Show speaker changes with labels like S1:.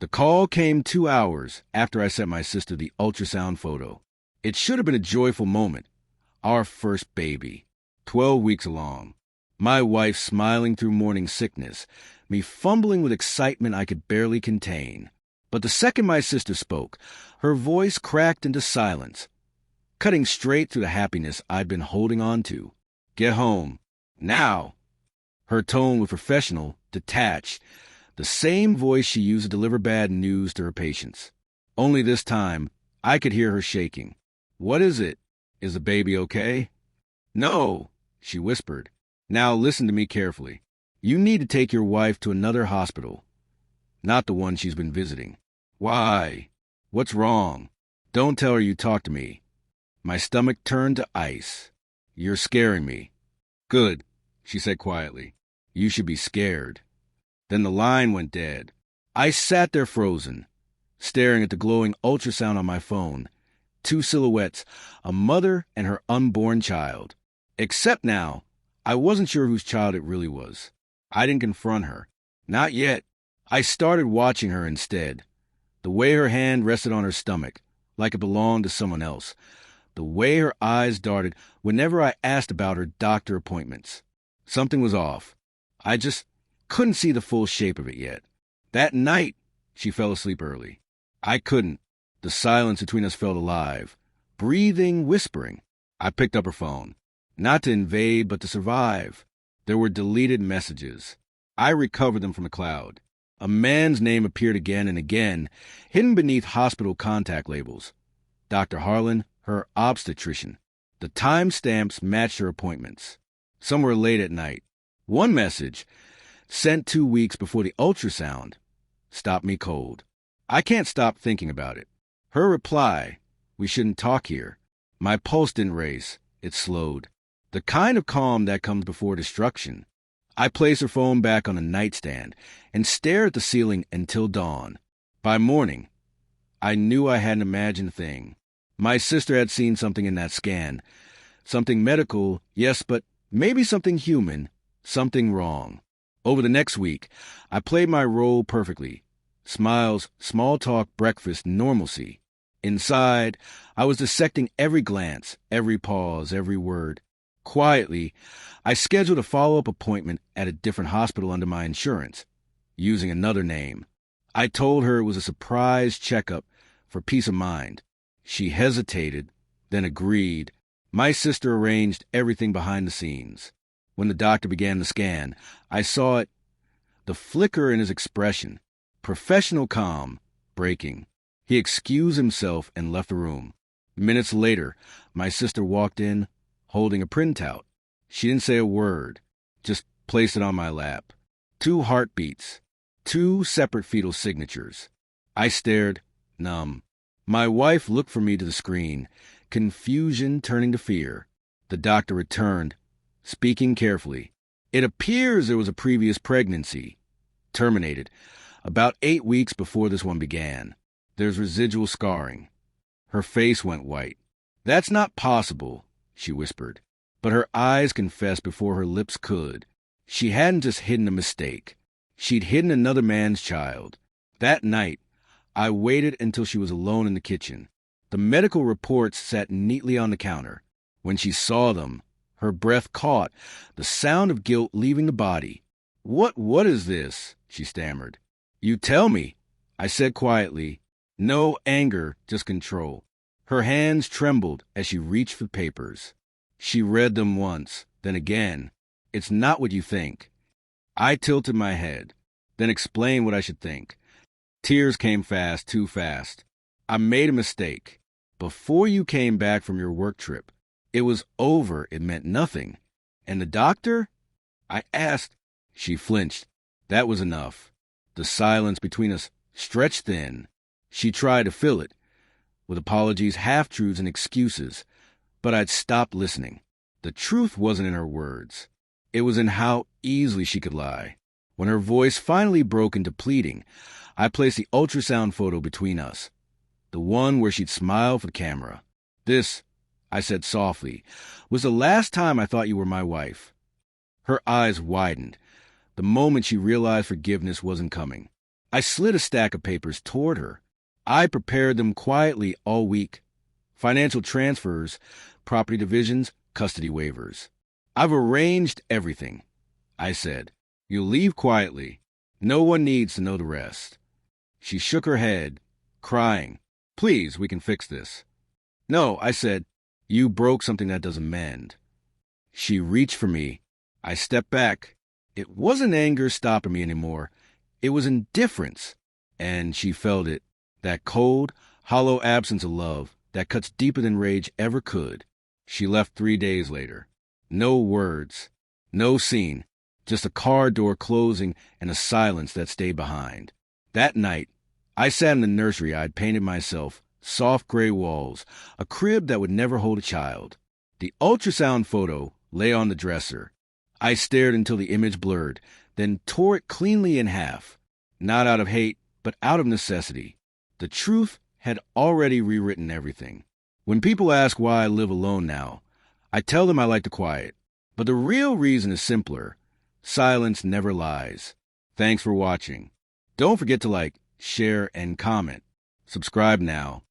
S1: The call came 2 hours after I sent my sister the ultrasound photo. It should have been a joyful moment. Our first baby, 12 weeks along. My wife smiling through morning sickness, me fumbling with excitement I could barely contain. But the second my sister spoke, her voice cracked into silence, cutting straight through the happiness I'd been holding on to. Get home. Now. Her tone was professional, detached, the same voice she used to deliver bad news to her patients. Only this time, I could hear her shaking. What is it? Is the baby okay? No, she whispered. Now listen to me carefully. You need to take your wife to another hospital, not the one she's been visiting. Why? What's wrong? Don't tell her you talked to me. My stomach turned to ice. You're scaring me. Good, she said quietly. You should be scared. Then the line went dead. I sat there frozen, staring at the glowing ultrasound on my phone. 2 silhouettes, a mother and her unborn child. Except now, I wasn't sure whose child it really was. I didn't confront her. Not yet. I started watching her instead. The way her hand rested on her stomach, like it belonged to someone else. The way her eyes darted whenever I asked about her doctor appointments. Something was off. I just couldn't see the full shape of it yet. That night, she fell asleep early. I couldn't. The silence between us felt alive. Breathing, whispering. I picked up her phone. Not to invade, but to survive. There were deleted messages. I recovered them from the cloud. A man's name appeared again and again, hidden beneath hospital contact labels. Dr. Harlan, her obstetrician. The timestamps matched her appointments. Some were late at night. One message, sent 2 weeks before the ultrasound, stopped me cold. I can't stop thinking about it. Her reply, we shouldn't talk here. My pulse didn't race. It slowed. The kind of calm that comes before destruction. I placed her phone back on the nightstand and stared at the ceiling until dawn. By morning, I knew I hadn't imagined a thing. My sister had seen something in that scan. Something medical, yes, but maybe something human, something wrong. Over the next week, I played my role perfectly. Smiles, small talk, breakfast, normalcy. Inside, I was dissecting every glance, every pause, every word. Quietly, I scheduled a follow-up appointment at a different hospital under my insurance, using another name. I told her it was a surprise checkup for peace of mind. She hesitated, then agreed. My sister arranged everything behind the scenes. When the doctor began the scan, I saw it, the flicker in his expression, professional calm, breaking. He excused himself and left the room. Minutes later, my sister walked in, holding a printout. She didn't say a word, just placed it on my lap. 2 heartbeats, 2 separate fetal signatures. I stared, numb. My wife looked from me to the screen, confusion turning to fear. The doctor returned, speaking carefully. It appears there was a previous pregnancy, terminated, about 8 weeks before this one began. There's residual scarring. Her face went white. That's not possible, she whispered. But her eyes confessed before her lips could. She hadn't just hidden a mistake. She'd hidden another man's child. That night, I waited until she was alone in the kitchen. The medical reports sat neatly on the counter. When she saw them, her breath caught, the sound of guilt leaving the body. What is this?" she stammered. "You tell me," I said quietly. No anger, just control. Her hands trembled as she reached for papers. She read them once, then again. "It's not what you think." I tilted my head, then explained what I should think. Tears came fast, too fast. "I made a mistake. Before you came back from your work trip, it was over. It meant nothing. And the doctor?" I asked. She flinched. That was enough. The silence between us stretched thin. She tried to fill it, with apologies, half-truths, and excuses, but I'd stopped listening. The truth wasn't in her words. It was in how easily she could lie. When her voice finally broke into pleading, I placed the ultrasound photo between us, the one where she'd smile for the camera. "This," I said softly, "was the last time I thought you were my wife." Her eyes widened, the moment she realized forgiveness wasn't coming. I slid a stack of papers toward her. I prepared them quietly all week. Financial transfers, property divisions, custody waivers. I've arranged everything. I said, "You'll leave quietly. No one needs to know the rest." She shook her head, crying, "Please, we can fix this." "No," I said, "you broke something that doesn't mend." She reached for me. I stepped back. It wasn't anger stopping me anymore. It was indifference. And she felt it. That cold, hollow absence of love that cuts deeper than rage ever could. She left 3 days later. No words. No scene. Just a car door closing and a silence that stayed behind. That night, I sat in the nursery I'd painted myself, soft gray walls, a crib that would never hold a child. The ultrasound photo lay on the dresser. I stared until the image blurred, then tore it cleanly in half. Not out of hate, but out of necessity. The truth had already rewritten everything. When people ask why I live alone now, I tell them I like the quiet. But the real reason is simpler. Silence never lies. Thanks for watching. Don't forget to like, share, and comment. Subscribe now.